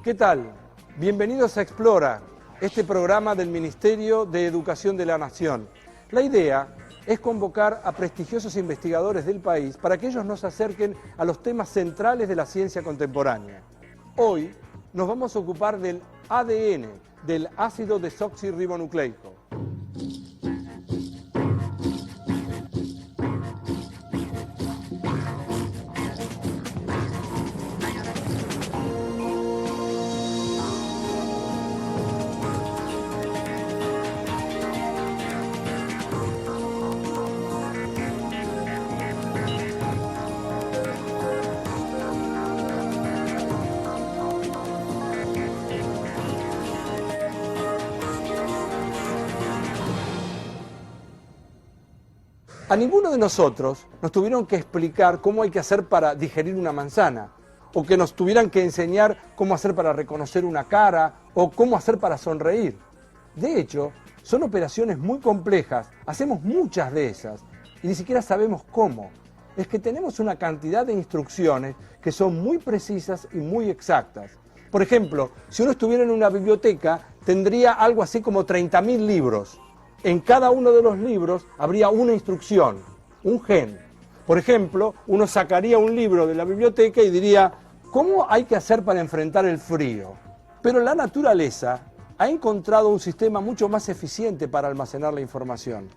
¿Qué tal? Bienvenidos a Explora, este programa del Ministerio de Educación de la Nación. La idea es convocar a prestigiosos investigadores del país para que ellos nos acerquen a los temas centrales de la ciencia contemporánea. Hoy nos vamos a ocupar del ADN, del ácido desoxirribonucleico. A ninguno de nosotros nos tuvieron que explicar cómo hay que hacer para digerir una manzana, o que nos tuvieran que enseñar cómo hacer para reconocer una cara, o cómo hacer para sonreír. De hecho, son operaciones muy complejas, hacemos muchas de esas, y ni siquiera sabemos cómo. Es que tenemos una cantidad de instrucciones que son muy precisas y muy exactas. Por ejemplo, si uno estuviera en una biblioteca, tendría algo así como 30.000 libros. En cada uno de los libros habría una instrucción, un gen. Por ejemplo, uno sacaría un libro de la biblioteca y diría, ¿cómo hay que hacer para enfrentar el frío? Pero la naturaleza ha encontrado un sistema mucho más eficiente para almacenar la información.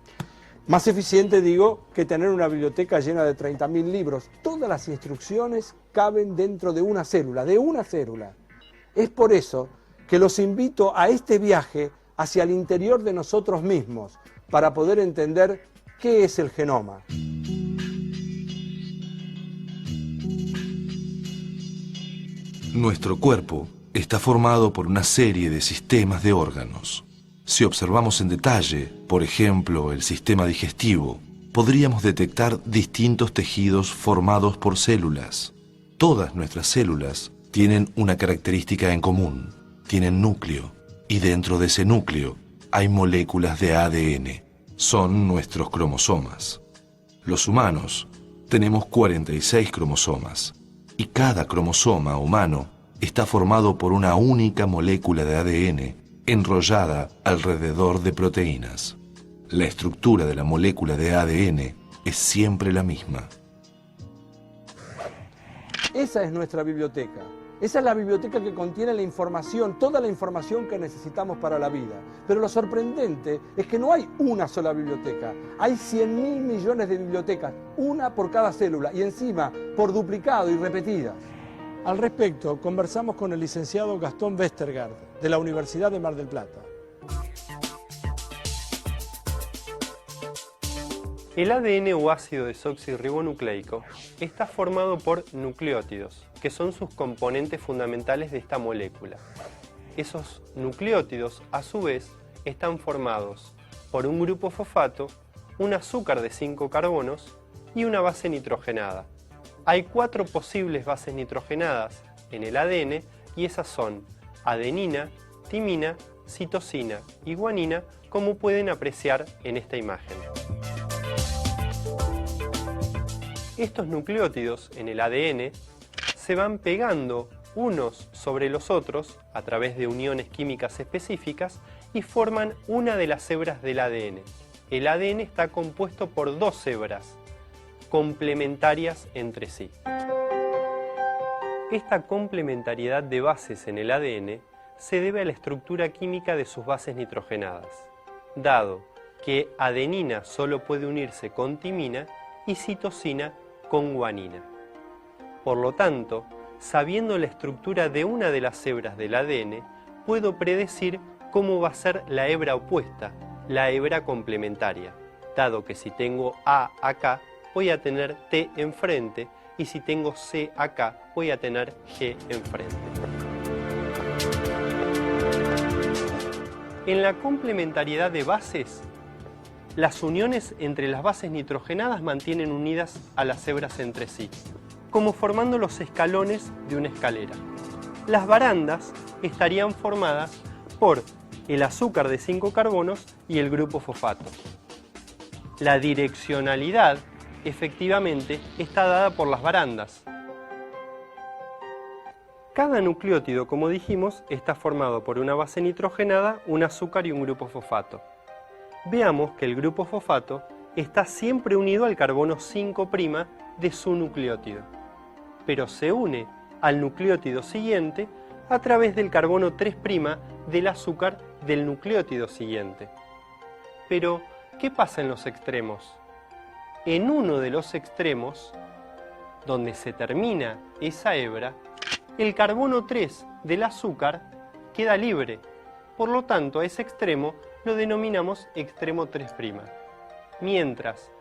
Más eficiente, digo, que tener una biblioteca llena de 30.000 libros. Todas las instrucciones caben dentro de una célula, Es por eso que los invito a este viaje hacia el interior de nosotros mismos, para poder entender qué es el genoma. Nuestro cuerpo está formado por una serie de sistemas de órganos. Si observamos en detalle, por ejemplo, el sistema digestivo, podríamos detectar distintos tejidos formados por células. Todas nuestras células tienen una característica en común, tienen núcleo. Y dentro de ese núcleo hay moléculas de ADN. Son nuestros cromosomas. Los humanos tenemos 46 cromosomas. Y cada cromosoma humano está formado por una única molécula de ADN enrollada alrededor de proteínas. La estructura de la molécula de ADN es siempre la misma. Esa es nuestra biblioteca. Esa es la biblioteca que contiene la información, toda la información que necesitamos para la vida. Pero lo sorprendente es que no hay una sola biblioteca. Hay 100.000 millones de bibliotecas, una por cada célula y encima por duplicado y repetidas. Al respecto, conversamos con el licenciado Gastón Westergaard, de la Universidad de Mar del Plata. El ADN o ácido desoxirribonucleico está formado por nucleótidos, que son sus componentes fundamentales de esta molécula. Esos nucleótidos, a su vez, están formados por un grupo fosfato, un azúcar de 5 carbonos y una base nitrogenada. Hay 4 posibles bases nitrogenadas en el ADN y esas son adenina, timina, citosina y guanina, como pueden apreciar en esta imagen. Estos nucleótidos en el ADN se van pegando unos sobre los otros a través de uniones químicas específicas y forman una de las hebras del ADN. El ADN está compuesto por 2 hebras complementarias entre sí. Esta complementariedad de bases en el ADN se debe a la estructura química de sus bases nitrogenadas, dado que adenina solo puede unirse con timina y citosina con guanina. Por lo tanto, sabiendo la estructura de una de las hebras del ADN, puedo predecir cómo va a ser la hebra opuesta, la hebra complementaria, dado que si tengo A acá, voy a tener T enfrente, y si tengo C acá, voy a tener G enfrente. En la complementariedad de bases, las uniones entre las bases nitrogenadas mantienen unidas a las hebras entre sí, como formando los escalones de una escalera. Las barandas estarían formadas por el azúcar de 5 carbonos y el grupo fosfato. La direccionalidad, efectivamente, está dada por las barandas. Cada nucleótido, como dijimos, está formado por una base nitrogenada, un azúcar y un grupo fosfato. Veamos que el grupo fosfato está siempre unido al carbono 5' de su nucleótido, pero se une al nucleótido siguiente a través del carbono 3' del azúcar del nucleótido siguiente. Pero, ¿qué pasa en los extremos? En uno de los extremos, donde se termina esa hebra, el carbono 3 del azúcar queda libre. Por lo tanto, a ese extremo lo denominamos extremo 3'. Mientras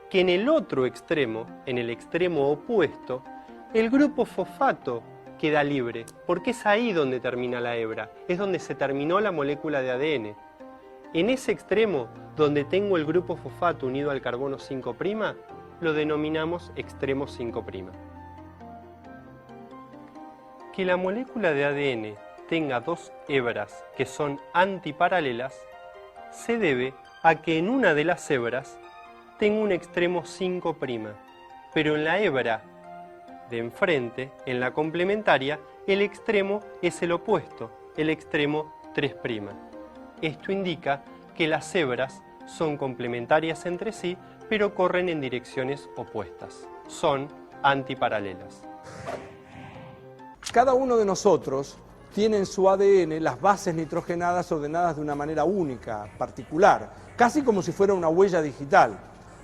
que en el otro extremo, en el extremo opuesto, el grupo fosfato queda libre, porque es ahí donde termina la hebra, es donde se terminó la molécula de ADN. En ese extremo, donde tengo el grupo fosfato unido al carbono 5', lo denominamos extremo 5'. Que la molécula de ADN tenga dos hebras que son antiparalelas se debe a que en una de las hebras tengo un extremo 5', pero en la hebra de enfrente, en la complementaria, el extremo es el opuesto, el extremo 3'. Esto indica que las hebras son complementarias entre sí, pero corren en direcciones opuestas. Son antiparalelas. Cada uno de nosotros tiene en su ADN las bases nitrogenadas ordenadas de una manera única, particular, casi como si fuera una huella digital.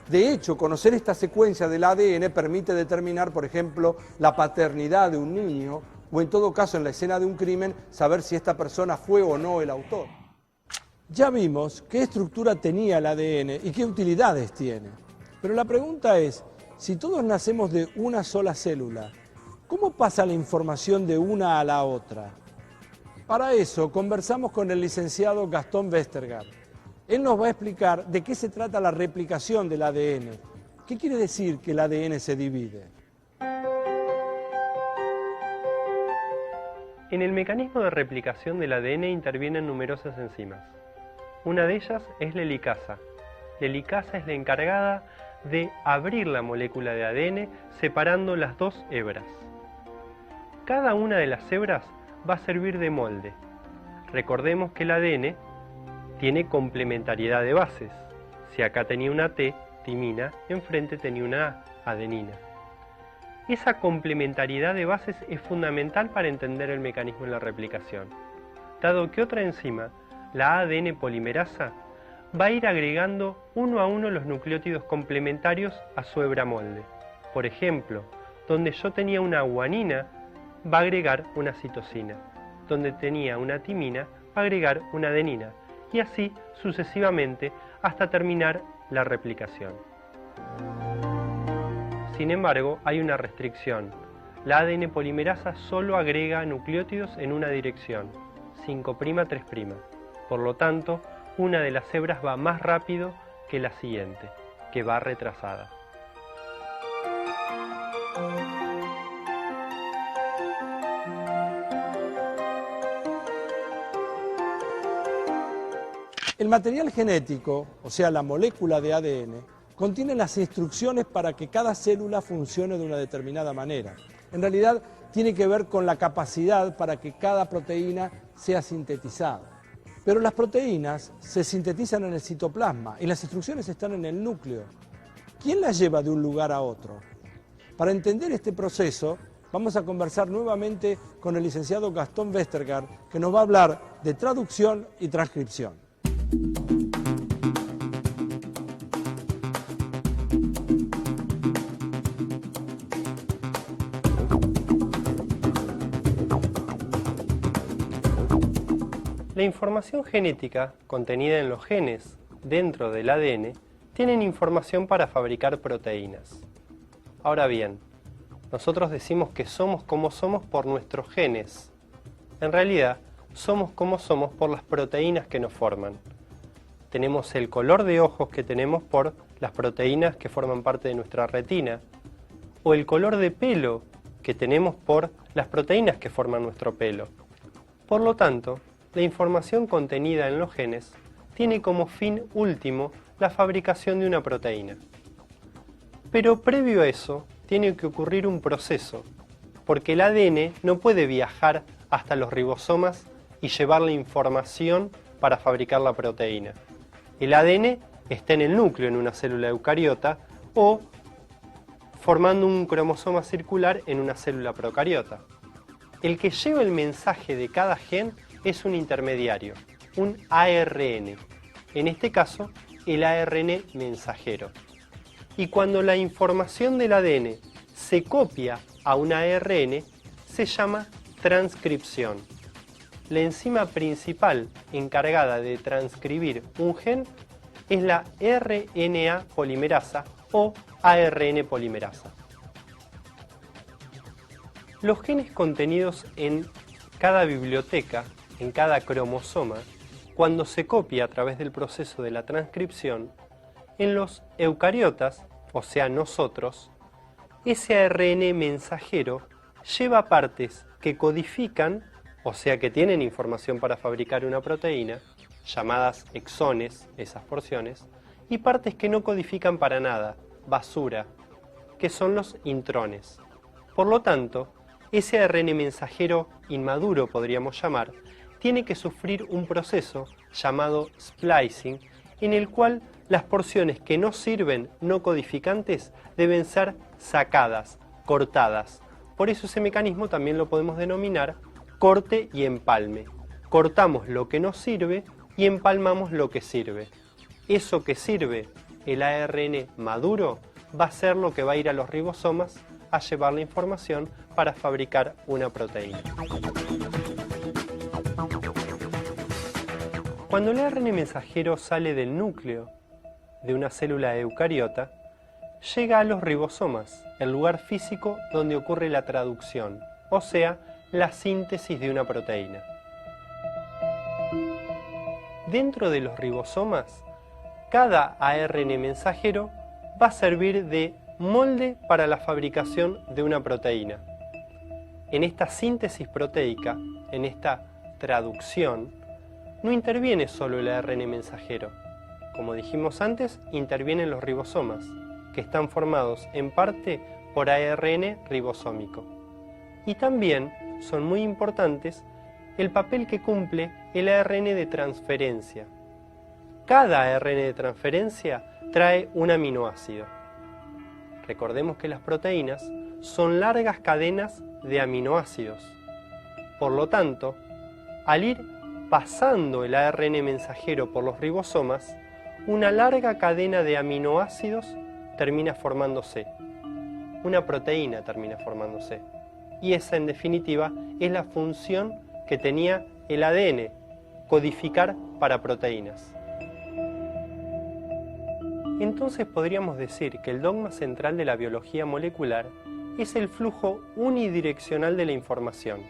De hecho, conocer esta secuencia del ADN permite determinar, por ejemplo, la paternidad de un niño, o en todo caso, en la escena de un crimen, saber si esta persona fue o no el autor. Ya vimos qué estructura tenía el ADN y qué utilidades tiene. Pero la pregunta es, si todos nacemos de una sola célula, ¿cómo pasa la información de una a la otra? Para eso conversamos con el licenciado Gastón Vestergaard. Él nos va a explicar de qué se trata la replicación del ADN. ¿Qué quiere decir que el ADN se divide? En el mecanismo de replicación del ADN intervienen numerosas enzimas. Una de ellas es la helicasa. La helicasa es la encargada de abrir la molécula de ADN separando las dos hebras. Cada una de las hebras va a servir de molde. Recordemos que el ADN tiene complementariedad de bases. Si acá tenía una T, timina, enfrente tenía una A, adenina. Esa complementariedad de bases es fundamental para entender el mecanismo de la replicación, dado que otra enzima, la ADN polimerasa, va a ir agregando uno a uno los nucleótidos complementarios a su hebra molde. Por ejemplo, donde yo tenía una guanina, va a agregar una citosina. Donde tenía una timina, va a agregar una adenina. Y así sucesivamente hasta terminar la replicación. Sin embargo, hay una restricción. La ADN polimerasa solo agrega nucleótidos en una dirección, 5', 3'. Por lo tanto, una de las hebras va más rápido que la siguiente, que va retrasada. El material genético, o sea, la molécula de ADN, contiene las instrucciones para que cada célula funcione de una determinada manera. En realidad, tiene que ver con la capacidad para que cada proteína sea sintetizada. Pero las proteínas se sintetizan en el citoplasma y las instrucciones están en el núcleo. ¿Quién las lleva de un lugar a otro? Para entender este proceso, vamos a conversar nuevamente con el licenciado Gastón Vestergaard, que nos va a hablar de traducción y transcripción. La información genética contenida en los genes dentro del ADN tienen información para fabricar proteínas. Ahora bien, nosotros decimos que somos como somos por nuestros genes. En realidad, somos como somos por las proteínas que nos forman. Tenemos el color de ojos que tenemos por las proteínas que forman parte de nuestra retina, o el color de pelo que tenemos por las proteínas que forman nuestro pelo. Por lo tanto, la información contenida en los genes tiene como fin último la fabricación de una proteína. Pero previo a eso, tiene que ocurrir un proceso. porque el ADN no puede viajar hasta los ribosomas y llevar la información para fabricar la proteína. El ADN está en el núcleo en una célula eucariota o formando un cromosoma circular en una célula procariota. El que lleva el mensaje de cada gen es un intermediario, un ARN, en este caso el ARN mensajero. Y cuando la información del ADN se copia a un ARN, se llama transcripción. La enzima principal encargada de transcribir un gen es la RNA polimerasa o ARN polimerasa. Los genes contenidos en cada biblioteca, en cada cromosoma, cuando se copia a través del proceso de la transcripción, en los eucariotas, o sea nosotros, ese ARN mensajero lleva partes que codifican, o sea que tienen información para fabricar una proteína, llamadas exones, esas porciones, y partes que no codifican para nada, basura, que son los intrones. Por lo tanto, ese ARN mensajero inmaduro, podríamos llamar, tiene que sufrir un proceso llamado splicing, en el cual las porciones que no sirven, no codificantes, deben ser sacadas, cortadas. Por eso ese mecanismo también lo podemos denominar corte y empalme. Cortamos lo que no sirve y empalmamos lo que sirve. Eso que sirve, el ARN maduro, va a ser lo que va a ir a los ribosomas a llevar la información para fabricar una proteína. Cuando el ARN mensajero sale del núcleo de una célula eucariota, llega a los ribosomas, el lugar físico donde ocurre la traducción, o sea, la síntesis de una proteína. Dentro de los ribosomas, cada ARN mensajero va a servir de molde para la fabricación de una proteína. En esta síntesis proteica, en esta traducción, no interviene solo el ARN mensajero. Como dijimos antes, intervienen los ribosomas, que están formados en parte por ARN ribosómico. Y también son muy importantes el papel que cumple el ARN de transferencia. Cada ARN de transferencia trae un aminoácido. Recordemos que las proteínas son largas cadenas de aminoácidos. Por lo tanto, al ir pasando el ARN mensajero por los ribosomas, una larga cadena de aminoácidos termina formándose. Una proteína termina formándose. Y esa, en definitiva, es la función que tenía el ADN, codificar para proteínas. Entonces podríamos decir que el dogma central de la biología molecular es el flujo unidireccional de la información,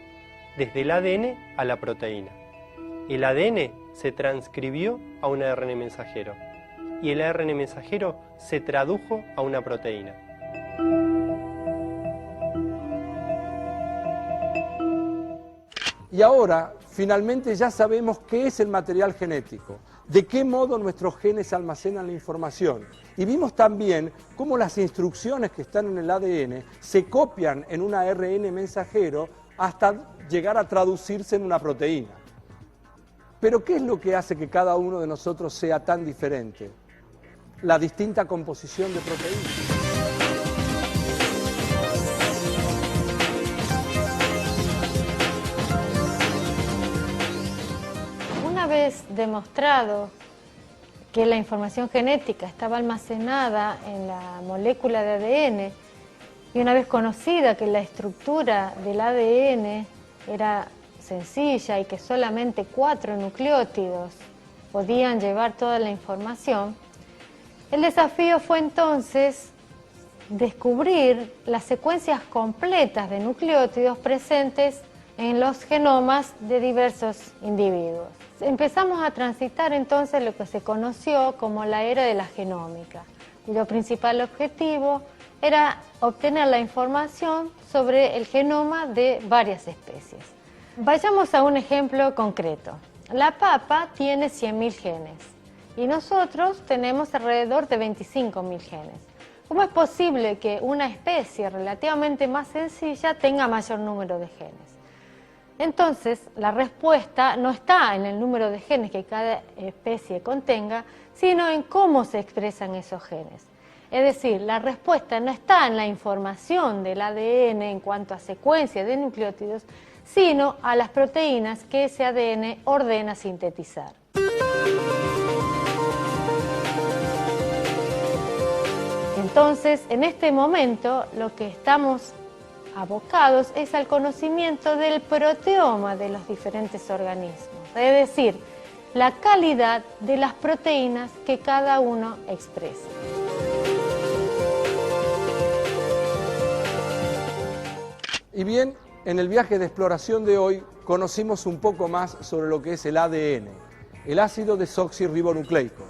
desde el ADN a la proteína. El ADN se transcribió a un ARN mensajero y el ARN mensajero se tradujo a una proteína. Y ahora, finalmente, ya sabemos qué es el material genético, de qué modo nuestros genes almacenan la información. Y vimos también cómo las instrucciones que están en el ADN se copian en un ARN mensajero hasta llegar a traducirse en una proteína. Pero ¿qué es lo que hace que cada uno de nosotros sea tan diferente? La distinta composición de proteínas. Una vez demostrado que la información genética estaba almacenada en la molécula de ADN y una vez conocida que la estructura del ADN era sencilla y que solamente 4 nucleótidos podían llevar toda la información, el desafío fue entonces descubrir las secuencias completas de nucleótidos presentes en los genomas de diversos individuos. Empezamos a transitar entonces lo que se conoció como la era de la genómica, cuyo principal objetivo era obtener la información sobre el genoma de varias especies. Vayamos a un ejemplo concreto. La papa tiene 100.000 genes y nosotros tenemos alrededor de 25.000 genes. ¿Cómo es posible que una especie relativamente más sencilla tenga mayor número de genes? Entonces, la respuesta no está en el número de genes que cada especie contenga, sino en cómo se expresan esos genes. Es decir, la respuesta no está en la información del ADN en cuanto a secuencia de nucleótidos, sino a las proteínas que ese ADN ordena sintetizar. Entonces, en este momento, lo que estamos abocados es al conocimiento del proteoma de los diferentes organismos, es decir, la calidad de las proteínas que cada uno expresa. Y bien, en el viaje de exploración de hoy conocimos un poco más sobre lo que es el ADN, el ácido desoxirribonucleico.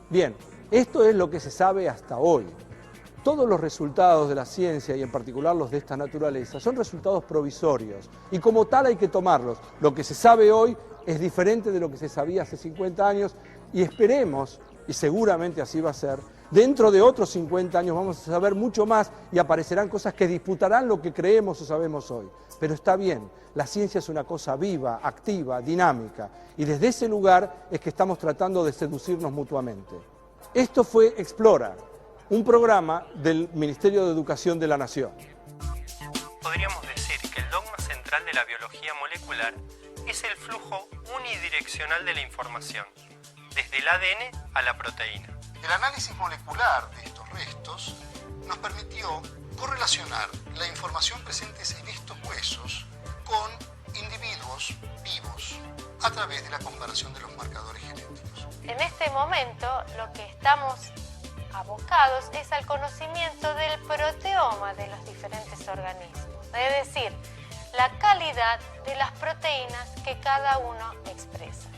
Bien, esto es lo que se sabe hasta hoy. Todos los resultados de la ciencia, y en particular los de esta naturaleza, son resultados provisorios, y como tal hay que tomarlos. Lo que se sabe hoy es diferente de lo que se sabía hace 50 años, y esperemos, y seguramente así va a ser, dentro de otros 50 años vamos a saber mucho más y aparecerán cosas que disputarán lo que creemos o sabemos hoy. Pero está bien, la ciencia es una cosa viva, activa, dinámica, y desde ese lugar es que estamos tratando de seducirnos mutuamente. Esto fue Explora, un programa del Ministerio de Educación de la Nación. Podríamos decir que el dogma central de la biología molecular es el flujo unidireccional de la información, desde el ADN a la proteína. El análisis molecular de estos restos nos permitió correlacionar la información presente en estos huesos con individuos vivos a través de la comparación de los marcadores genéticos. En este momento, lo que estamos abocados es al conocimiento del proteoma de los diferentes organismos, es decir, la calidad de las proteínas que cada uno expresa.